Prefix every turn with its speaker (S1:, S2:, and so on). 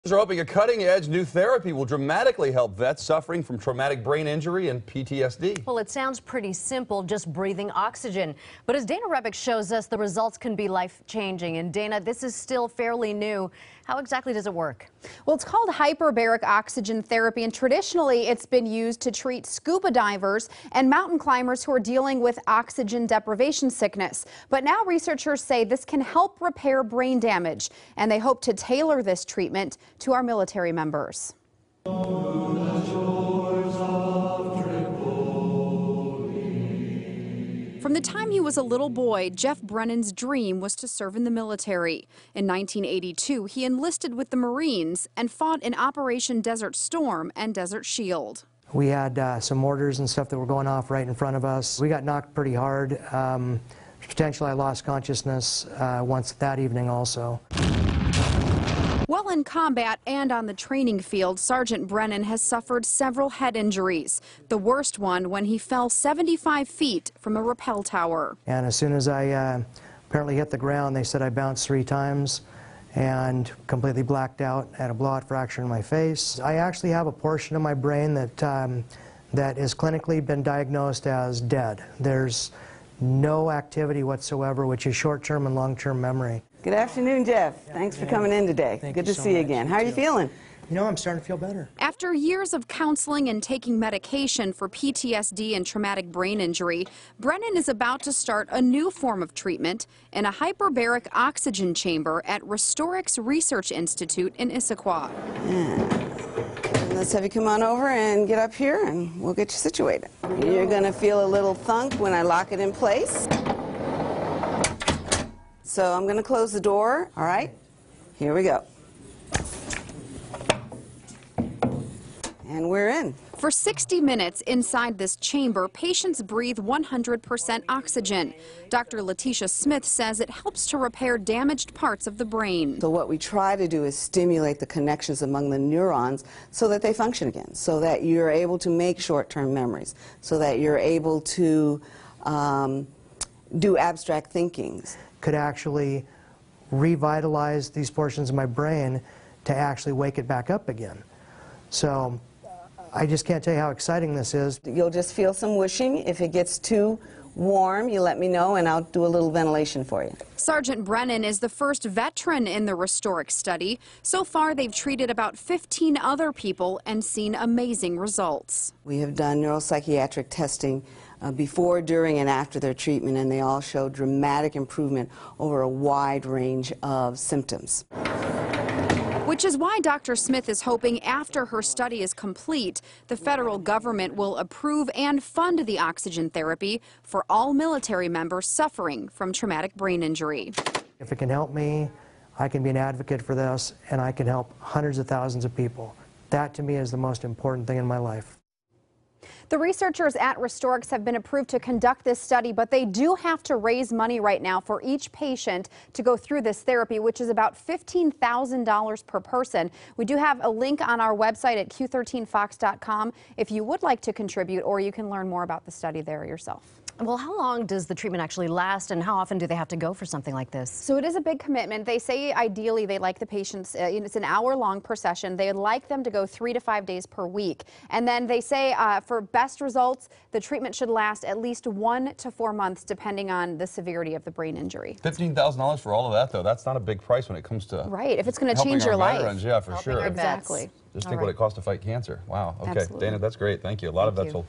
S1: They're hoping a cutting-edge new therapy will dramatically help vets suffering from traumatic brain injury and PTSD.
S2: Well, it sounds pretty simple, just breathing oxygen. But as Dana Rebick shows us, the results can be life-changing. And Dana, this is still fairly new. How exactly does it work?
S3: Well, it's called hyperbaric oxygen therapy, and traditionally it's been used to treat scuba divers and mountain climbers who are dealing with oxygen deprivation sickness. But now researchers say this can help repair brain damage, and they hope to tailor this treatment to our military members. From the time he was a little boy, Jeff Brennan's dream was to serve in the military. In 1982, he enlisted with the Marines and fought in Operation Desert Storm and Desert Shield.
S4: We had some mortars and stuff that were going off right in front of us. We got knocked pretty hard. Potentially I lost consciousness once that evening also.
S3: While in combat and on the training field, Sergeant Brennan has suffered several head injuries. The worst one when he fell 75 feet from a rappel tower.
S4: And as soon as I apparently hit the ground, they said I bounced 3 times and completely blacked out, had a blowout fracture in my face. I actually have a portion of my brain that has clinically been diagnosed as dead. There's no activity whatsoever, which is short-term and long-term memory.
S5: Good afternoon, Jeff. Thanks for coming in today. Good to see you again. How are you feeling?
S4: You know, I'm starting to feel better.
S3: After years of counseling and taking medication for PTSD and traumatic brain injury, Brennan is about to start a new form of treatment in a hyperbaric oxygen chamber at RobertinSeattle Research Institute in Issaquah.
S5: Let's have you come on over and get up here and we'll get you situated. You're going to feel a little thunk when I lock it in place. So I'm going to close the door. All right, here we go. And we're in.
S3: For 60 minutes inside this chamber, patients breathe 100% oxygen. Dr. Letitia Smith says it helps to repair damaged parts of the brain.
S5: So what we try to do is stimulate the connections among the neurons so that they function again, so that you're able to make short-term memories, so that you're able to do abstract thinkings.
S4: Could actually revitalize these portions of my brain to actually wake it back up again. So I just can't tell you how exciting this is.
S5: You'll just feel some whooshing. If it gets too warm, you let me know and I'll do a little ventilation for you.
S3: Sergeant Brennan is the first veteran in the RobertinSeattle study. So far, they've treated about 15 other people and seen amazing results.
S5: We have done neuropsychiatric testing before, during, and after their treatment, and they all show dramatic improvement over a wide range of symptoms.
S3: Which is why Dr. Smith is hoping after her study is complete, the federal government will approve and fund the oxygen therapy for all military members suffering from traumatic brain injury.
S4: If it can help me, I can be an advocate for this, and I can help hundreds of thousands of people. That, to me, is the most important thing in my life.
S3: The researchers at RobertinSeattle have been approved to conduct this study, but they do have to raise money right now for each patient to go through this therapy, which is about $15,000 per person. We do have a link on our website at Q13FOX.com if you would like to contribute, or you can learn more about the study there yourself.
S2: Well, how long does the treatment actually last, and how often do they have to go for something like this?
S3: So it is a big commitment. They say ideally they like the patients, it's an hour-long per session. They would like them to go 3 to 5 days per week. And then they say for best results, the treatment should last at least 1 to 4 months, depending on the severity of the brain injury.
S1: $15,000 for all of that, though. That's not a big price when it comes to
S3: right. If it's going to change your life.
S1: Veterans, yeah, for sure.
S3: Exactly.
S1: Just think what it costs to fight cancer. Wow. Okay,
S3: Absolutely.
S1: Dana, that's great. Thank you. A lot of vets will